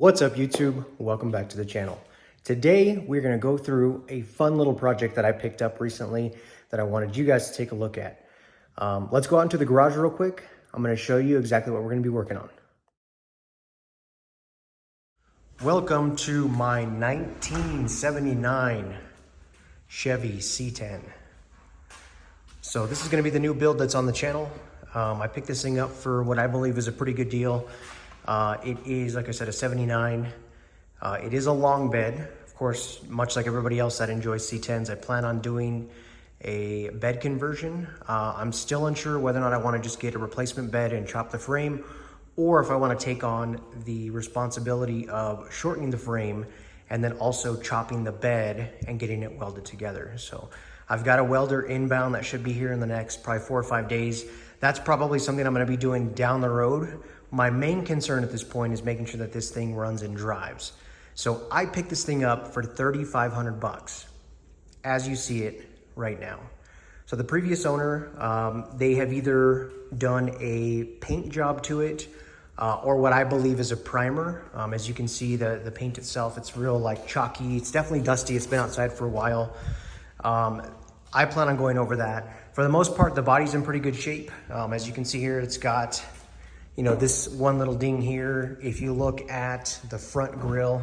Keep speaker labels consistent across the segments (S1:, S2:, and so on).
S1: What's up YouTube? Welcome back to the channel. Today we're going to go through a fun little project that I picked up recently that I wanted you guys to take a look at. Let's go out into the garage real quick. I'm going to show you exactly what we're going to be working on. Welcome to my 1979 Chevy C10. So this is going to be the new build that's on the channel. I picked this thing up for what I believe is a pretty good deal. It is, like I said, a 79. It is a long bed. Of course, much like everybody else that enjoys C10s, I plan on doing a bed conversion. I'm still unsure whether or not I want to just get a replacement bed and chop the frame, or if I want to take on the responsibility of shortening the frame and then also chopping the bed and getting it welded together. So I've got a welder inbound that should be here in the next probably 4 or 5 days. That's probably something I'm going to be doing down the road. My main concern at this point is making sure that this thing runs and drives. So I picked this thing up for 3,500 bucks, as you see it right now. So the previous owner, they have either done a paint job to it or what I believe is a primer. As you can see, the paint itself, it's real like chalky. It's definitely dusty. It's been outside for a while. I plan on going over that. For the most part, the body's in pretty good shape. As you can see here, it's got, you know, this one little ding here. If you look at the front grille,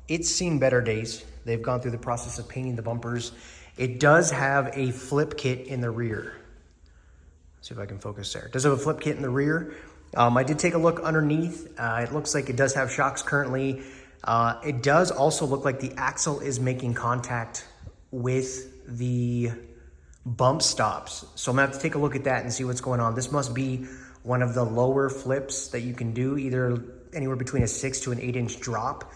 S1: it's seen better days. They've gone through the process of painting the bumpers. It does have a flip kit in the rear. Let's see if I can focus there. It does have a flip kit in the rear. I did take a look underneath. It looks like it does have shocks currently. It does also look like the axle is making contact with the bump stops. So I'm gonna have to take a look at that and see what's going on. This must be one of the lower flips that you can do, either anywhere between a 6 to an 8-inch drop,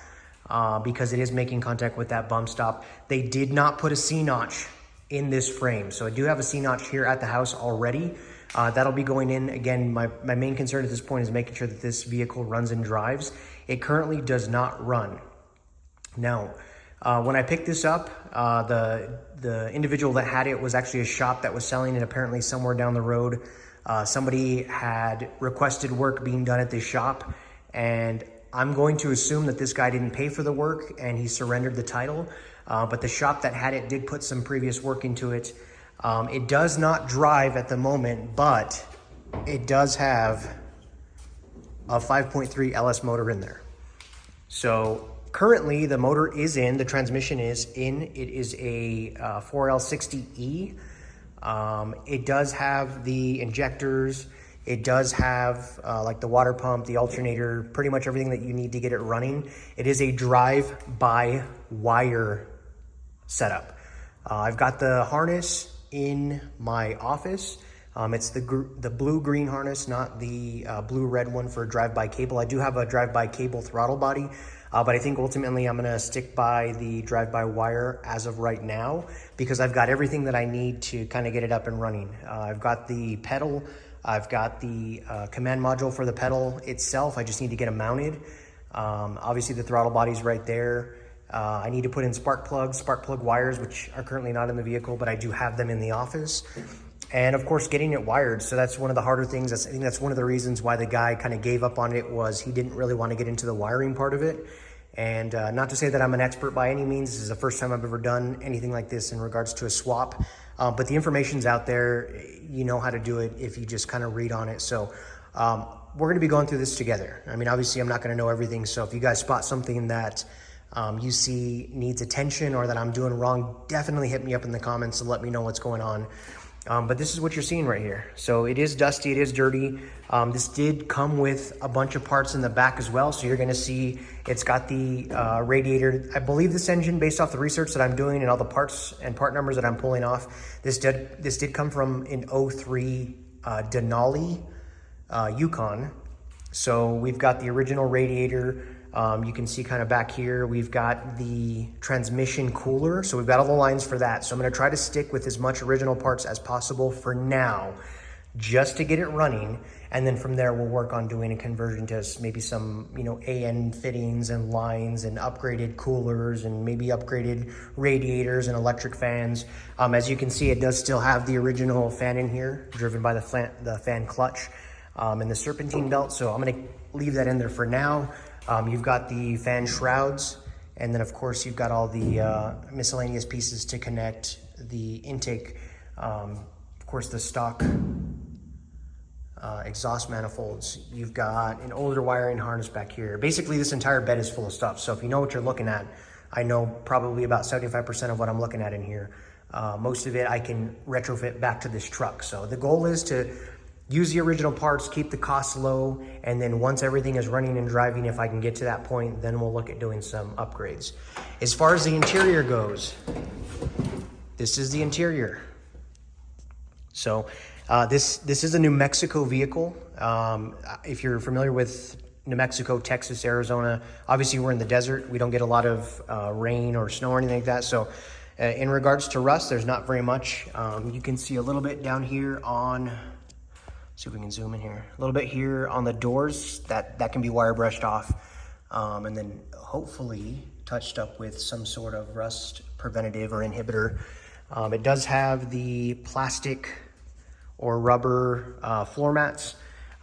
S1: because it is making contact with that bump stop. They did not put a C-notch in this frame. So I do have a C-notch here at the house already. That'll be going in. Again, my main concern at this point is making sure that this vehicle runs and drives. It currently does not run. Now, when I picked this up, the individual that had it was actually a shop that was selling it apparently somewhere down the road. Somebody had requested work being done at this shop, and I'm going to assume that this guy didn't pay for the work and he surrendered the title, but the shop that had it did put some previous work into it. It does not drive at the moment, but it does have a 5.3 LS motor in there. So currently the motor is in, the transmission is in. It is a 4L60E. It does have the injectors. It does have like the water pump, the alternator, pretty much everything that you need to get it running. It is a drive-by-wire setup. I've got the harness in my office. It's the blue-green harness, not the blue-red one for drive-by cable. I do have a drive-by cable throttle body, but I think ultimately I'm gonna stick by the drive-by wire as of right now, because I've got everything that I need to kind of get it up and running. I've got the pedal, I've got the command module for the pedal itself. I just need to get them mounted. Obviously the throttle body's right there. I need to put in spark plug wires, which are currently not in the vehicle, but I do have them in the office. And of course, getting it wired. So that's one of the harder things. I think that's one of the reasons why the guy kind of gave up on it, was he didn't really want to get into the wiring part of it. And not to say that I'm an expert by any means. This is the first time I've ever done anything like this in regards to a swap. But the information's out there. You know how to do it if you just kind of read on it. So we're going to be going through this together. I mean, obviously I'm not going to know everything. So if you guys spot something that you see needs attention or that I'm doing wrong, definitely hit me up in the comments to let me know what's going on. But this is what you're seeing right here. So it is dusty, it is dirty. This did come with a bunch of parts in the back as well. So you're gonna see it's got the radiator. I believe this engine, based off the research that I'm doing and all the parts and part numbers that I'm pulling off, this did come from an 03 Denali Yukon. So we've got the original radiator. You can see kind of back here, we've got the transmission cooler. So we've got all the lines for that. So I'm gonna try to stick with as much original parts as possible for now, just to get it running. And then from there, we'll work on doing a conversion to maybe some, you know, AN fittings and lines and upgraded coolers and maybe upgraded radiators and electric fans. As you can see, it does still have the original fan in here, driven by the fan clutch. and the serpentine belt. So I'm gonna leave that in there for now. You've got the fan shrouds, and then of course you've got all the miscellaneous pieces to connect the intake. Of course, the stock exhaust manifolds. You've got an older wiring harness back here. Basically, this entire bed is full of stuff. So if you know what you're looking at, I know probably about 75% of what I'm looking at in here. Most of it I can retrofit back to this truck. So the goal is to use the original parts, keep the costs low, and then once everything is running and driving, if I can get to that point, then we'll look at doing some upgrades. As far as the interior goes, this is the interior. So this is a New Mexico vehicle. If you're familiar with New Mexico, Texas, Arizona, obviously we're in the desert. We don't get a lot of rain or snow or anything like that. So in regards to rust, there's not very much. You can see a little bit down here on, see if we can zoom in here, a little bit here on the doors, that can be wire brushed off, and then hopefully touched up with some sort of rust preventative or inhibitor. It does have the plastic or rubber floor mats,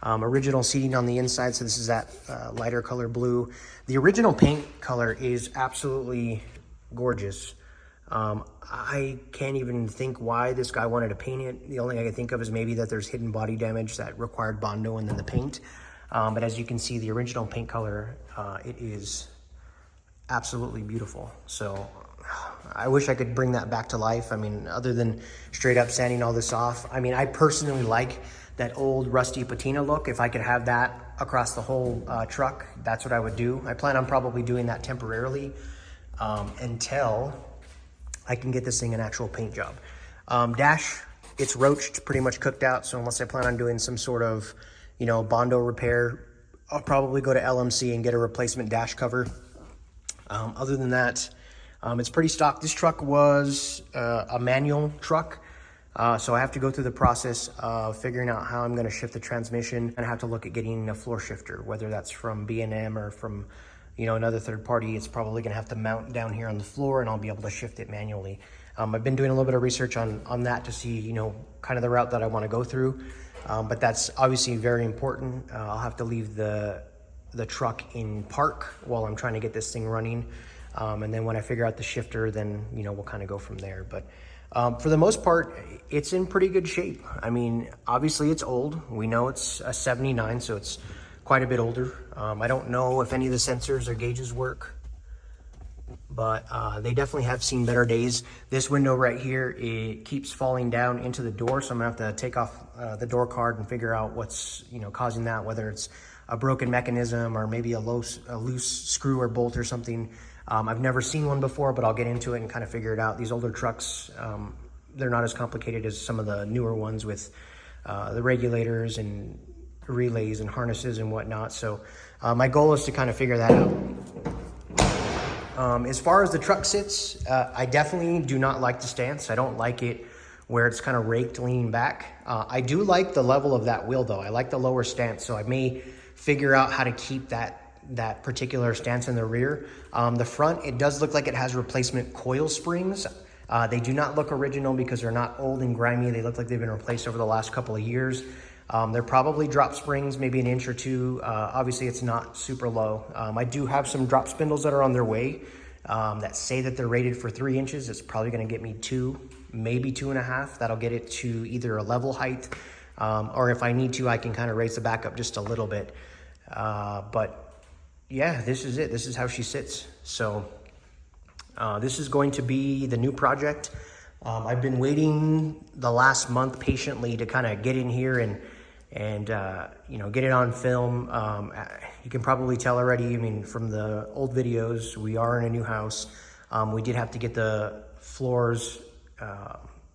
S1: original seating on the inside, so this is that lighter color blue. The original paint color is absolutely gorgeous. I can't even think why this guy wanted to paint it. The only thing I can think of is maybe that there's hidden body damage that required Bondo and then the paint. But as you can see, the original paint color, it is absolutely beautiful. So I wish I could bring that back to life. I mean, other than straight up sanding all this off. I mean, I personally like that old rusty patina look. If I could have that across the whole truck, that's what I would do. I plan on probably doing that temporarily until I can get this thing an actual paint job. Dash, it's roached, pretty much cooked out. So unless I plan on doing some sort of, you know, Bondo repair, I'll probably go to LMC and get a replacement dash cover. Other than that, it's pretty stock. This truck was a manual truck. So I have to go through the process of figuring out how I'm gonna shift the transmission, and I have to look at getting a floor shifter, whether that's from B&M or from, you know, another third party. It's probably gonna have to mount down here on the floor and I'll be able to shift it manually. I've been doing a little bit of research on that to see, you know, kind of the route that I wanna go through. But that's obviously very important. I'll have to leave the truck in park while I'm trying to get this thing running. And then when I figure out the shifter, then, you know, we'll kind of go from there. But for the most part, it's in pretty good shape. I mean, obviously it's old. We know it's a 79, so it's quite a bit older. I don't know if any of the sensors or gauges work, but they definitely have seen better days. This window right here, it keeps falling down into the door, so I'm gonna have to take off the door card and figure out what's, you know, causing that, whether it's a broken mechanism or maybe a loose screw or bolt or something. I've never seen one before, but I'll get into it and kind of figure it out. These older trucks, they're not as complicated as some of the newer ones with the regulators and relays and harnesses and whatnot. So my goal is to kind of figure that out. As far as the truck sits, I definitely do not like the stance. I don't like it where it's kind of raked leaning back. I do like the level of that wheel though. I like the lower stance, so I may figure out how to keep that particular stance in the rear. The front, it does look like it has replacement coil springs. They do not look original because they're not old and grimy. They look like they've been replaced over the last couple of years. They're probably drop springs, maybe an inch or two. Obviously it's not super low. I do have some drop spindles that are on their way that say that they're rated for 3 inches. It's probably gonna get me 2, maybe 2.5. That'll get it to either a level height, or if I need to, I can kind of raise the back up just a little bit. But yeah, this is it. This is how she sits. So this is going to be the new project. I've been waiting the last month patiently to kind of get in here and you know, get it on film. You can probably tell already, I mean, from the old videos, we are in a new house. We did have to get the floors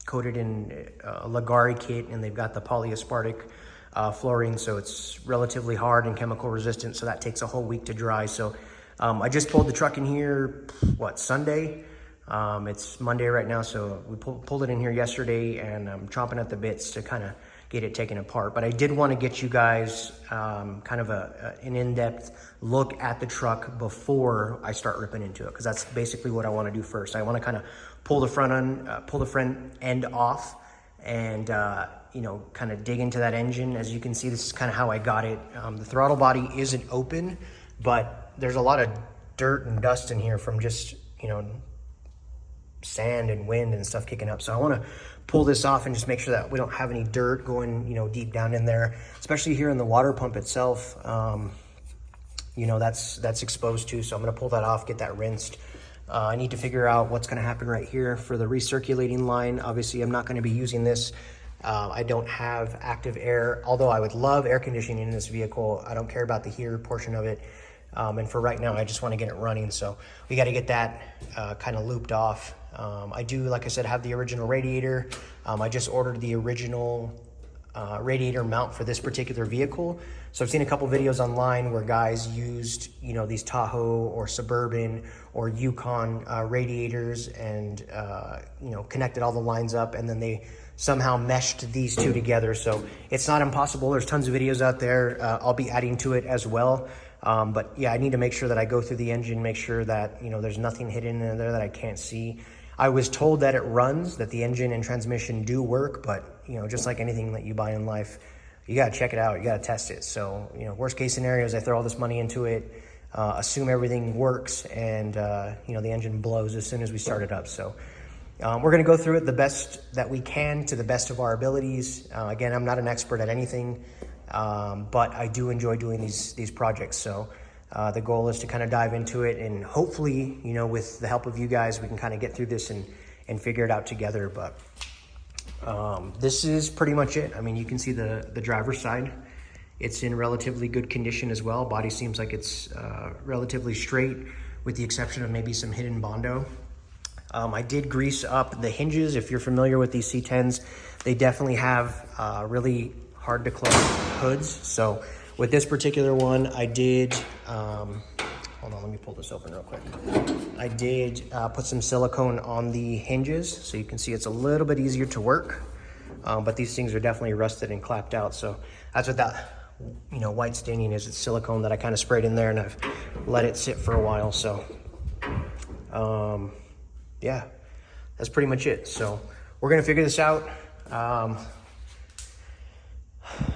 S1: coated in a Ligari kit, and they've got the polyaspartic flooring, so it's relatively hard and chemical resistant, so that takes a whole week to dry. So I just pulled the truck in here, what, Sunday? It's Monday right now, so we pulled it in here yesterday, and I'm chomping at the bits to kind of get it taken apart. But I did want to get you guys kind of an in-depth look at the truck before I start ripping into it, because that's basically what I want to do first. I want to kind of pull the front end off and you know, kind of dig into that engine. As you can see, this is kind of how I got it. The throttle body isn't open, but there's a lot of dirt and dust in here from just, you know, sand and wind and stuff kicking up. So I want to pull this off and just make sure that we don't have any dirt going, you know, deep down in there, especially here in the water pump itself. You know, that's exposed too. So I'm going to pull that off, get that rinsed. I need to figure out what's going to happen right here for the recirculating line. Obviously, I'm not going to be using this. I don't have active air, although I would love air conditioning in this vehicle. I don't care about the heater portion of it. And for right now, I just want to get it running. So we got to get that kind of looped off. I do, like I said, have the original radiator. I just ordered the original radiator mount for this particular vehicle. So I've seen a couple videos online where guys used, you know, these Tahoe or Suburban or Yukon radiators and, you know, connected all the lines up, and then they somehow meshed these two together. So it's not impossible. There's tons of videos out there. I'll be adding to it as well. But yeah, I need to make sure that I go through the engine, make sure that, you know, there's nothing hidden in there that I can't see. I was told that it runs, that the engine and transmission do work, but, you know, just like anything that you buy in life, you got to check it out. You got to test it. So, you know, worst case scenario is I throw all this money into it, assume everything works, and, you know, the engine blows as soon as we start it up. So we're going to go through it the best that we can to the best of our abilities. Again, I'm not an expert at anything, but I do enjoy doing these projects. So the goal is to kind of dive into it, and hopefully, you know, with the help of you guys, we can kind of get through this and figure it out together. But this is pretty much it. I mean, you can see the driver's side. It's in relatively good condition as well. Body seems like it's relatively straight, with the exception of maybe some hidden Bondo. I did grease up the hinges. If you're familiar with these C10s, they definitely have really hard to close hoods. So with this particular one, I did, hold on, let me pull this open real quick. I did put some silicone on the hinges, so you can see it's a little bit easier to work, but these things are definitely rusted and clapped out. So that's what that, you know, white staining is. It's silicone that I kind of sprayed in there, and I've let it sit for a while. So yeah, that's pretty much it. So we're gonna figure this out.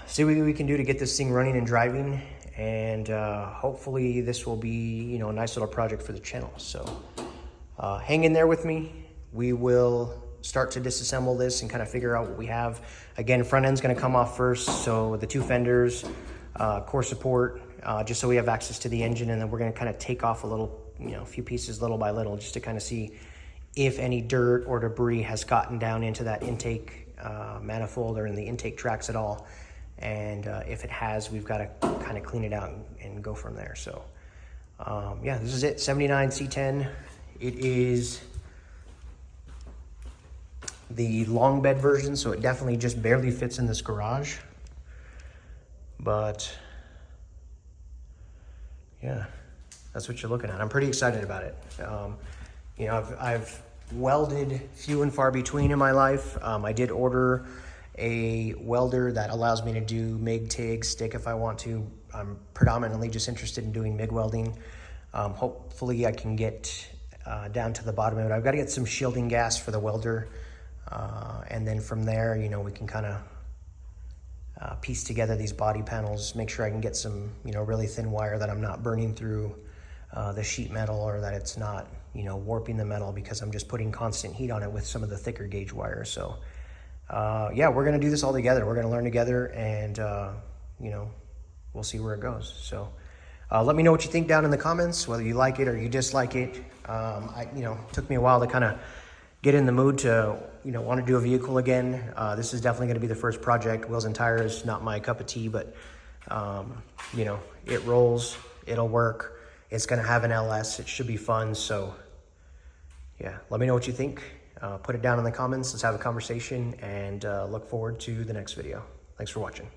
S1: See what we can do to get this thing running and driving, and hopefully this will be, you know, a nice little project for the channel. So hang in there with me. We will start to disassemble this and kind of figure out what we have. Again, front end's going to come off first, so the two fenders, core support, just so we have access to the engine, and then we're going to kind of take off a little, you know, a few pieces little by little, just to kind of see if any dirt or debris has gotten down into that intake manifold or in the intake tracks at all. And if it has, we've got to kind of clean it out and go from there. So yeah, this is it, 79 C10. It is the long bed version, so it definitely just barely fits in this garage. But yeah, that's what you're looking at. I'm pretty excited about it. You know, I've welded few and far between in my life. I did order a welder that allows me to do MIG, TIG, stick if I want to. I'm predominantly just interested in doing MIG welding. Hopefully I can get down to the bottom of it. I've got to get some shielding gas for the welder. And then from there, you know, we can kind of piece together these body panels, make sure I can get some, you know, really thin wire that I'm not burning through the sheet metal, or that it's not, you know, warping the metal, because I'm just putting constant heat on it with some of the thicker gauge wire. So yeah, we're going to do this all together. We're going to learn together, and you know, we'll see where it goes. So let me know what you think down in the comments, whether you like it or you dislike it. You know, it took me a while to kind of get in the mood to, you know, want to do a vehicle again. This is definitely going to be the first project. Wheels and tires, not my cup of tea, but you know, it rolls, it'll work. It's going to have an LS. It should be fun. So yeah, let me know what you think. Put it down in the comments. Let's have a conversation, and look forward to the next video. Thanks for watching.